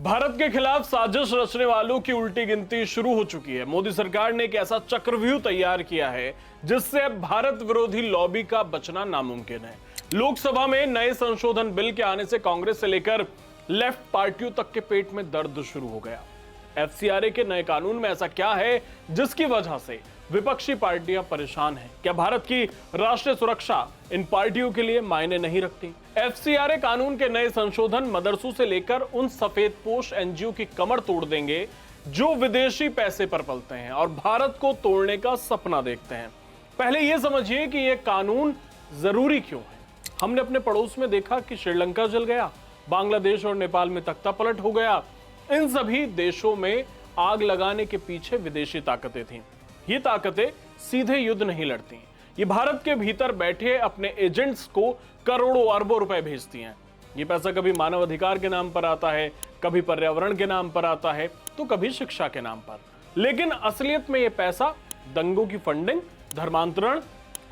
भारत के खिलाफ साजिश रचने वालों की उल्टी गिनती शुरू हो चुकी है। मोदी सरकार ने एक ऐसा चक्रव्यूह तैयार किया है जिससे अब भारत विरोधी लॉबी का बचना नामुमकिन है। लोकसभा में नए संशोधन बिल के आने से कांग्रेस से लेकर लेफ्ट पार्टियों तक के पेट में दर्द शुरू हो गया। एफसीआरए के नए कानून में ऐसा क्या है जिसकी वजह से विपक्षी पार्टियां परेशान हैं? क्या भारत की राष्ट्रीय सुरक्षा इन पार्टियों के लिए मायने नहीं रखती? एफसीआरए कानून के नए संशोधन मदरसों से लेकर उन सफेदपोश एनजीओ की कमर तोड़ देंगे जो विदेशी पैसे पर पलते हैं और भारत को तोड़ने का सपना देखते हैं। पहले यह समझिए कि यह कानून जरूरी क्यों है। हमने अपने पड़ोस में देखा कि श्रीलंका जल गया, बांग्लादेश और नेपाल में तख्ता पलट हो गया। इन सभी देशों में आग लगाने के पीछे विदेशी ताकतें थीं। ये ताकतें सीधे युद्ध नहीं लड़ती, ये भारत के भीतर बैठे अपने एजेंट्स को करोड़ों अरबों रुपए भेजती हैं। ये पैसा कभी मानव अधिकार के नाम पर आता है, कभी पर्यावरण के नाम पर आता है, तो कभी शिक्षा के नाम पर। लेकिन असलियत में यह पैसा दंगों की फंडिंग, धर्मांतरण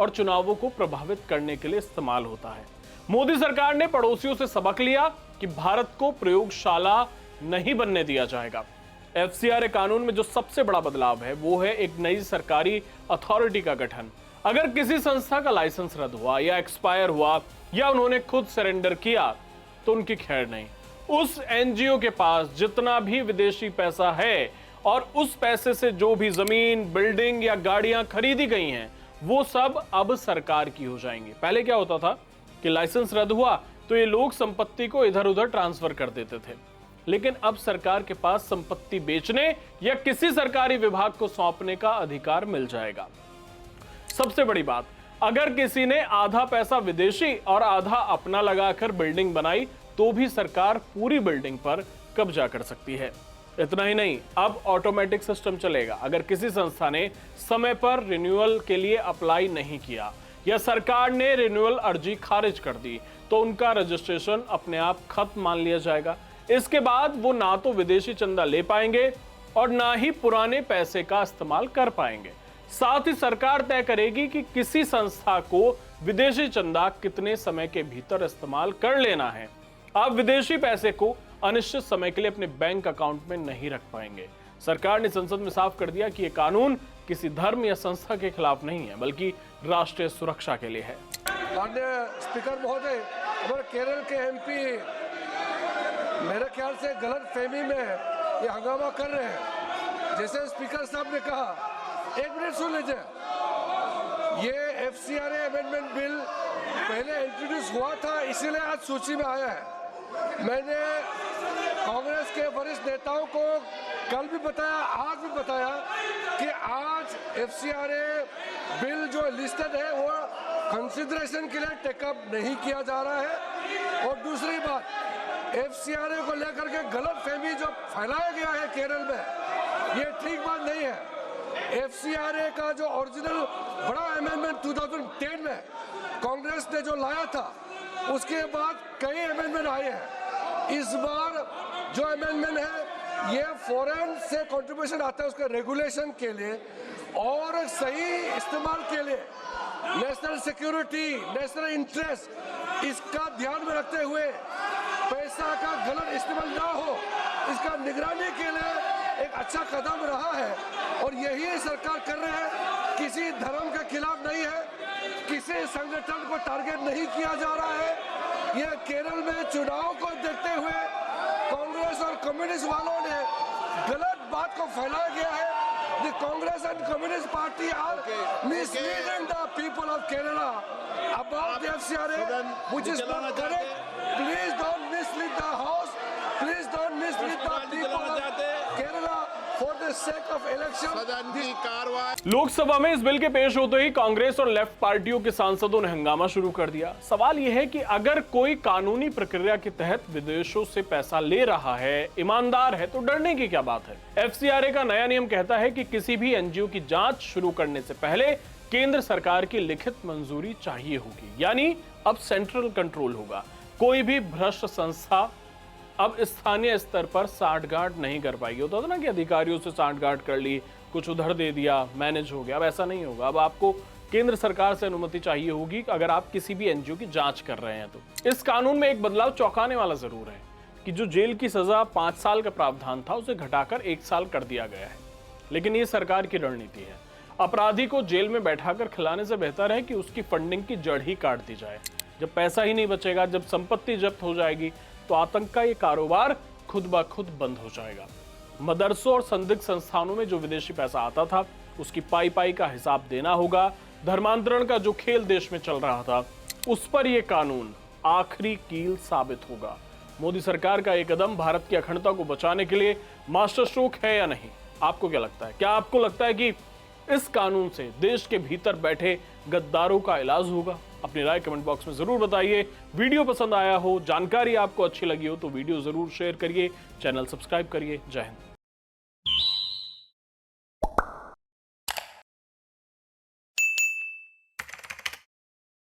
और चुनावों को प्रभावित करने के लिए इस्तेमाल होता है। मोदी सरकार ने पड़ोसियों से सबक लिया कि भारत को प्रयोगशाला नहीं बनने दिया जाएगा। एफसीआरए कानून में जो सबसे बड़ा बदलाव है वो है एक नई सरकारी अथॉरिटी का गठन। अगर किसी संस्था का लाइसेंस रद्द हुआ या एक्सपायर हुआ या उन्होंने खुद सरेंडर किया तो उनकी खैर नहीं। उस एनजीओ के पास जितना भी विदेशी पैसा है और उस पैसे से जो भी जमीन, बिल्डिंग या गाड़ियां खरीदी गई हैं वो सब अब सरकार की हो जाएंगी। पहले क्या होता था कि लाइसेंस रद्द हुआ तो ये लोग संपत्ति को इधर उधर ट्रांसफर कर देते थे, लेकिन अब सरकार के पास संपत्ति बेचने या किसी सरकारी विभाग को सौंपने का अधिकार मिल जाएगा। सबसे बड़ी बात, अगर किसी ने आधा पैसा विदेशी और आधा अपना लगाकर बिल्डिंग बनाई तो भी सरकार पूरी बिल्डिंग पर कब्जा कर सकती है। इतना ही नहीं, अब ऑटोमेटिक सिस्टम चलेगा। अगर किसी संस्था ने समय पर रिन्यूअल के लिए अप्लाई नहीं किया या सरकार ने रिन्यूअल अर्जी खारिज कर दी तो उनका रजिस्ट्रेशन अपने आप खत्म मान लिया जाएगा। इसके बाद वो ना तो विदेशी चंदा ले पाएंगे और ना ही पुराने पैसे का इस्तेमाल कर पाएंगे। साथ ही सरकार तय करेगी कि किसी संस्था को विदेशी चंदा कितने समय के भीतर इस्तेमाल कर लेना है। आप विदेशी पैसे को अनिश्चित समय के लिए अपने बैंक अकाउंट में नहीं रख पाएंगे। सरकार ने संसद में साफ कर दिया कि यह कानून किसी धर्म या संस्था के खिलाफ नहीं है बल्कि राष्ट्रीय सुरक्षा के लिए है। माननीय स्पीकर महोदय, केरल के एमपी मेरे ख्याल से गलत फहमी में ये हंगामा कर रहे हैं। जैसे स्पीकर साहब ने कहा, एक मिनट सुन लीजिए, ये एफसीआरए अमेंडमेंट बिल पहले इंट्रोड्यूस हुआ था इसीलिए आज सूची में आया है। मैंने कांग्रेस के वरिष्ठ नेताओं को कल भी बताया, आज भी बताया कि आज एफसीआरए बिल जो लिस्टेड है वो कंसिडरेशन के लिए टेकअप नहीं किया जा रहा है। और दूसरी बात, एफसीआरए को लेकर के गलत फहमी जो फैलाया गया है केरल में, ये ठीक बात नहीं है। एफसीआरए का जो ओरिजिनल बड़ा अमेंडमेंट 2010 में कांग्रेस ने जो लाया था उसके बाद कई अमेंडमेंट आए हैं। इस बार जो अमेंडमेंट है ये फॉरेन से कंट्रीब्यूशन आता है उसके रेगुलेशन के लिए और सही इस्तेमाल के लिए, नेशनल सिक्योरिटी, नेशनल इंटरेस्ट, इसका ध्यान में रखते हुए पैसा का गलत इस्तेमाल ना हो, इसका निगरानी के लिए एक अच्छा कदम रहा है और यही सरकार कर रहे हैं। किसी धर्म के खिलाफ नहीं है, किसी संगठन को टारगेट नहीं किया जा रहा है। यह केरल में चुनाव को देखते हुए कांग्रेस और कम्युनिस्ट वालों ने गलत बात को फैलाया गया है। The Congress and Communist Party are misleading the people of Kerala about the FCRA, which is not correct. Please don't mislead the House. Please don't mislead the people of Kerala for the sake of election. Lok Sabha में इस bill के पेश होते ही कांग्रेस और left पार्टियों के सांसदों ने हंगामा शुरू कर दिया। सवाल यह है कि अगर कोई कानूनी प्रक्रिया के तहत विदेशों से पैसा ले रहा है, ईमानदार है, तो डरने की क्या बात है। एफसीआरए का नया नियम कहता है कि किसी भी एनजीओ की जांच शुरू करने से पहले केंद्र सरकार की लिखित मंजूरी चाहिए होगी, यानी अब सेंट्रल कंट्रोल होगा। कोई भी भ्रष्ट संस्था अब स्थानीय स्तर पर सांठगांठ नहीं कर पाएगी। होता था ना कि अधिकारियों से सांठगांठ कर ली, कुछ उधर दे दिया, मैनेज हो गया। अब ऐसा नहीं होगा। अब आपको केंद्र सरकार से अनुमति चाहिए होगी अगर आप किसी भी एनजीओ की जांच कर रहे हैं तो। इस कानून में एक बदलाव चौंकाने वाला जरूर है। कि जो जेल की सजा 5 साल का प्रावधान था उसे घटाकर 1 साल कर दिया गया है। लेकिन ये सरकार की रणनीति है। अपराधी को जेल में बैठाकर खिलाने से बेहतर है कि उसकी फंडिंग की जड़ ही काट दी जाए। जब पैसा ही नहीं बचेगा, जब संपत्ति जब्त हो जाएगी, तो आतंक का ये कारोबार खुद ब खुद बंद हो जाएगा। मदरसों और संदिग्ध संस्थानों में जो विदेशी पैसा आता था उसकी पाई पाई का हिसाब देना होगा। धर्मांतरण का जो खेल देश में चल रहा था उस पर यह कानून आखिरी कील साबित होगा। मोदी सरकार का एक कदम भारत की अखंडता को बचाने के लिए मास्टर स्ट्रोक है या नहीं? आपको क्या लगता है? क्या आपको लगता है कि इस कानून से देश के भीतर बैठे गद्दारों का इलाज होगा? अपनी राय कमेंट बॉक्स में जरूर बताइए। वीडियो पसंद आया हो, जानकारी आपको अच्छी लगी हो तो वीडियो जरूर शेयर करिए, चैनल सब्सक्राइब करिए। जय हिंद।